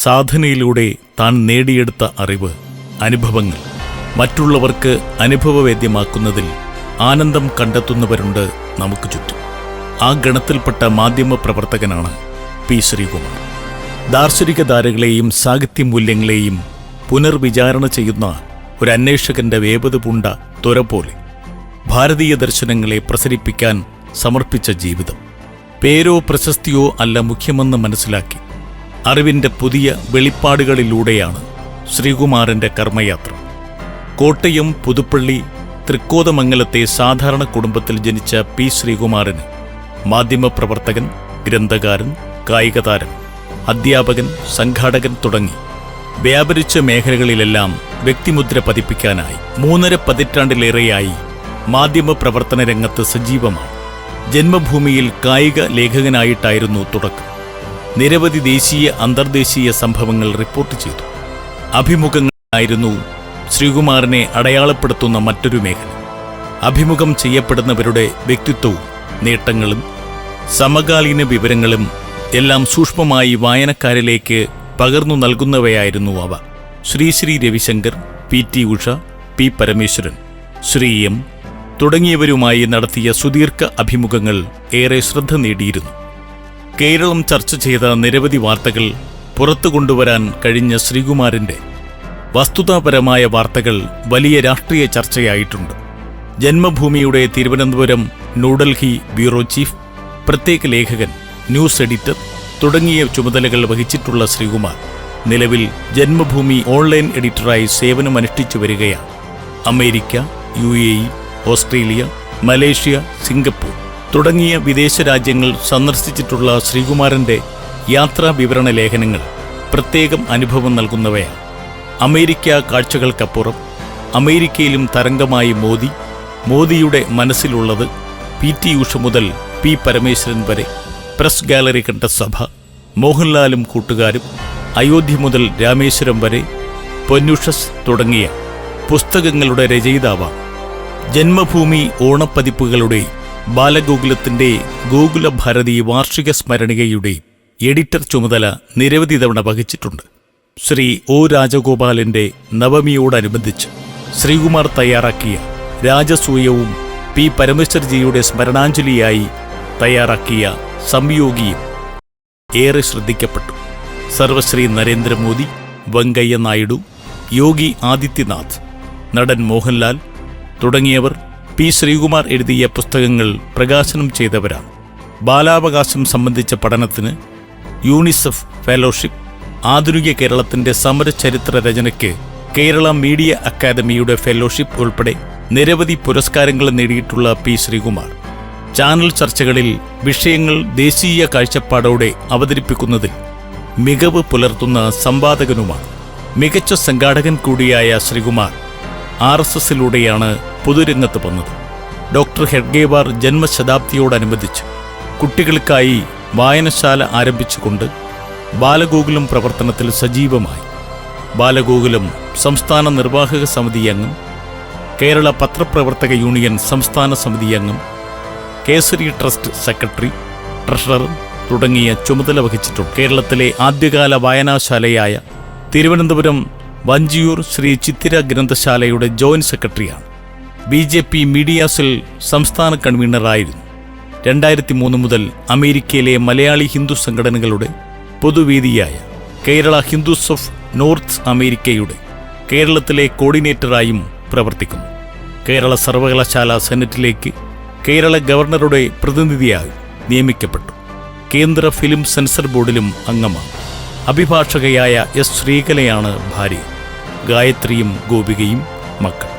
സാധനയിലൂടെ താൻ നേടിയെടുത്ത അറിവ്, അനുഭവങ്ങൾ മറ്റുള്ളവർക്ക് അനുഭവവേദ്യമാക്കുന്നതിൽ ആനന്ദം കണ്ടെത്തുന്നവരുണ്ട് നമുക്ക് ചുറ്റും. ആ ഗണത്തിൽപ്പെട്ട മാധ്യമപ്രവർത്തകനാണ് പി. ശ്രീകുമാർ. ദാർശനിക ധാരകളെയും സാഹിത്യമൂല്യങ്ങളെയും പുനർവിചാരണ ചെയ്യുന്ന ഒരു അന്വേഷകന്റെ വേപത് പൂണ്ട ത്വര പോലെ ഭാരതീയ ദർശനങ്ങളെ പ്രസരിപ്പിക്കാൻ സമർപ്പിച്ച ജീവിതം. പേരോ പ്രശസ്തിയോ അല്ല മുഖ്യമെന്ന് മനസ്സിലാക്കി അറിവിൻ്റെ പുതിയ വെളിപ്പാടുകളിലൂടെയാണ് ശ്രീകുമാറിൻ്റെ കർമ്മയാത്ര. കോട്ടയം പുതുപ്പള്ളി തൃക്കോതമംഗലത്തെ സാധാരണ കുടുംബത്തിൽ ജനിച്ച പി. ശ്രീകുമാറിന് മാധ്യമപ്രവർത്തകൻ, ഗ്രന്ഥകാരൻ, കായികതാരം, അധ്യാപകൻ, സംഘാടകൻ തുടങ്ങി വ്യാപരിച്ച മേഖലകളിലെല്ലാം വ്യക്തിമുദ്ര പതിപ്പിക്കാനായി 3.5 പതിറ്റാണ്ടിലേറെയായി മാധ്യമപ്രവർത്തന രംഗത്ത് സജീവമാണ്. ജന്മഭൂമിയിൽ കായിക ലേഖകനായിട്ടായിരുന്നു തുടക്കം. നിരവധി ദേശീയ അന്തർദേശീയ സംഭവങ്ങൾ റിപ്പോർട്ട് ചെയ്തു. അഭിമുഖങ്ങളായിരുന്നു ശ്രീകുമാറിനെ അടയാളപ്പെടുത്തുന്ന മറ്റൊരു മേഖല. അഭിമുഖം ചെയ്യപ്പെടുന്നവരുടെ വ്യക്തിത്വവും നേട്ടങ്ങളും സമകാലീന വിവരങ്ങളും എല്ലാം സൂക്ഷ്മമായി വായനക്കാരിലേക്ക് പകർന്നു നൽകുന്നവയായിരുന്നു അവ. Shri Ravishankar, PT Usha, P Parameswaran, Shri M തുടങ്ങിയവരുമായി നടത്തിയ സുദീർഘ അഭിമുഖങ്ങൾ ഏറെ ശ്രദ്ധ നേടിയിരുന്നു. കേരളം ചർച്ച ചെയ്ത നിരവധി വാർത്തകൾ പുറത്തു കൊണ്ടുവരാൻ കഴിഞ്ഞ ശ്രീകുമാറിൻ്റെ വസ്തുതാപരമായ വാർത്തകൾ വലിയ രാഷ്ട്രീയ ചർച്ചയായിട്ടുണ്ട്. ജന്മഭൂമിയുടെ തിരുവനന്തപുരം, ന്യൂഡൽഹി ബ്യൂറോ ചീഫ്, പ്രത്യേക ലേഖകൻ, ന്യൂസ് എഡിറ്റർ തുടങ്ങിയ ചുമതലകൾ വഹിച്ചിട്ടുള്ള ശ്രീകുമാർ നിലവിൽ ജന്മഭൂമി ഓൺലൈൻ എഡിറ്ററായി സേവനമനുഷ്ഠിച്ചു വരികയാണ്. America, UAE, Australia, Malaysia, Singapore തുടങ്ങിയ വിദേശ രാജ്യങ്ങൾ സന്ദർശിച്ചിട്ടുള്ള ശ്രീകുമാറിൻ്റെ യാത്രാ വിവരണ ലേഖനങ്ങൾ പ്രത്യേകം അനുഭവം നൽകുന്നവയാണ്. അമേരിക്ക കാഴ്ചകൾക്കപ്പുറം അമേരിക്കയിലും തരംഗമായി മോദിയുടെ മനസ്സിലുള്ളത്, PT ഉഷ മുതൽ P പരമേശ്വരൻ വരെ, പ്രസ് ഗാലറി കണ്ട സഭ, മോഹൻലാലും കൂട്ടുകാരും, അയോധ്യ മുതൽ രാമേശ്വരം വരെ, പൊന്നുഷസ് തുടങ്ങിയ പുസ്തകങ്ങളുടെ രചയിതാവാണ്. ജന്മഭൂമി ഓണപ്പതിപ്പുകളുടെ, ബാലഗോകുലത്തിൻ്റെ ഗോകുലഭാരതി വാർഷിക സ്മരണികയുടെ എഡിറ്റർ ചുമതല നിരവധി തവണ വഹിച്ചിട്ടുണ്ട്. ശ്രീ O രാജഗോപാലിൻ്റെ നവമിയോടനുബന്ധിച്ച് ശ്രീകുമാർ തയ്യാറാക്കിയ രാജസൂയവും P പരമേശ്വർജിയുടെ സ്മരണാഞ്ജലിയായി തയ്യാറാക്കിയ സംയോഗിയും ഏറെ ശ്രദ്ധിക്കപ്പെട്ടു. സർവശ്രീ നരേന്ദ്രമോദി, വെങ്കയ്യ നായിഡു, യോഗി ആദിത്യനാഥ്, നടൻ മോഹൻലാൽ തുടങ്ങിയവർ P ശ്രീകുമാർ എഴുതിയ പുസ്തകങ്ങൾ പ്രകാശനം ചെയ്തവരാണ്. ബാലാവകാശം സംബന്ധിച്ച പഠനത്തിന് യൂണിസെഫ് ഫെലോഷിപ്പ്, ആധുനിക കേരളത്തിൻ്റെ സമരചരിത്ര രചനയ്ക്ക് കേരള മീഡിയ അക്കാദമിയുടെ ഫെലോഷിപ്പ് ഉൾപ്പെടെ നിരവധി പുരസ്കാരങ്ങൾ നേടിയിട്ടുള്ള P ശ്രീകുമാർ ചാനൽ ചർച്ചകളിൽ വിഷയങ്ങൾ ദേശീയ കാഴ്ചപ്പാടോടെ അവതരിപ്പിക്കുന്നതിൽ മികവ് പുലർത്തുന്ന സംവാദകനുമാണ്. മികച്ച സംഘാടകൻ കൂടിയായ ശ്രീകുമാർ RSSലൂടെയാണ് പൊതുരംഗത്ത് വന്നത്. ഡോക്ടർ ഹെഡ്ഗേവാർ ജന്മശതാബ്ദിയോടനുബന്ധിച്ച് കുട്ടികൾക്കായി വായനശാല ആരംഭിച്ചുകൊണ്ട് ബാലഗോകുലം പ്രവർത്തനത്തിൽ സജീവമായി. ബാലഗോകുലം സംസ്ഥാന നിർവാഹക സമിതി അംഗം, കേരള പത്രപ്രവർത്തക യൂണിയൻ സംസ്ഥാന സമിതി അംഗം, കേസരി ട്രസ്റ്റ് സെക്രട്ടറി, ട്രഷറർ തുടങ്ങിയ ചുമതല വഹിച്ചിട്ടുണ്ട്. കേരളത്തിലെ ആദ്യകാല വായനാശാലയായ തിരുവനന്തപുരം വഞ്ചിയൂർ ശ്രീ ചിത്തിര ഗ്രന്ഥശാലയുടെ ജോയിന്റ് സെക്രട്ടറിയാണ്. BJP മീഡിയ സെൽ സംസ്ഥാന കൺവീനറായിരുന്നു. 2003 മുതൽ അമേരിക്കയിലെ മലയാളി ഹിന്ദു സംഘടനകളുടെ പൊതുവേദിയായ കേരള ഹിന്ദുസ് ഓഫ് നോർത്ത് അമേരിക്കയുടെ കേരളത്തിലെ കോർഡിനേറ്ററായും പ്രവർത്തിക്കുന്നു. കേരള സർവകലാശാല സെനറ്റിലേക്ക് കേരള ഗവർണറുടെ പ്രതിനിധിയായി നിയമിക്കപ്പെട്ടു. കേന്ദ്ര ഫിലിം സെൻസർ ബോർഡിലും അംഗമാണ്. അഭിഭാഷകയായ S ശ്രീകലയാണ് ഭാര്യ. ഗായത്രിയും ഗോപികയും മക്കൾ.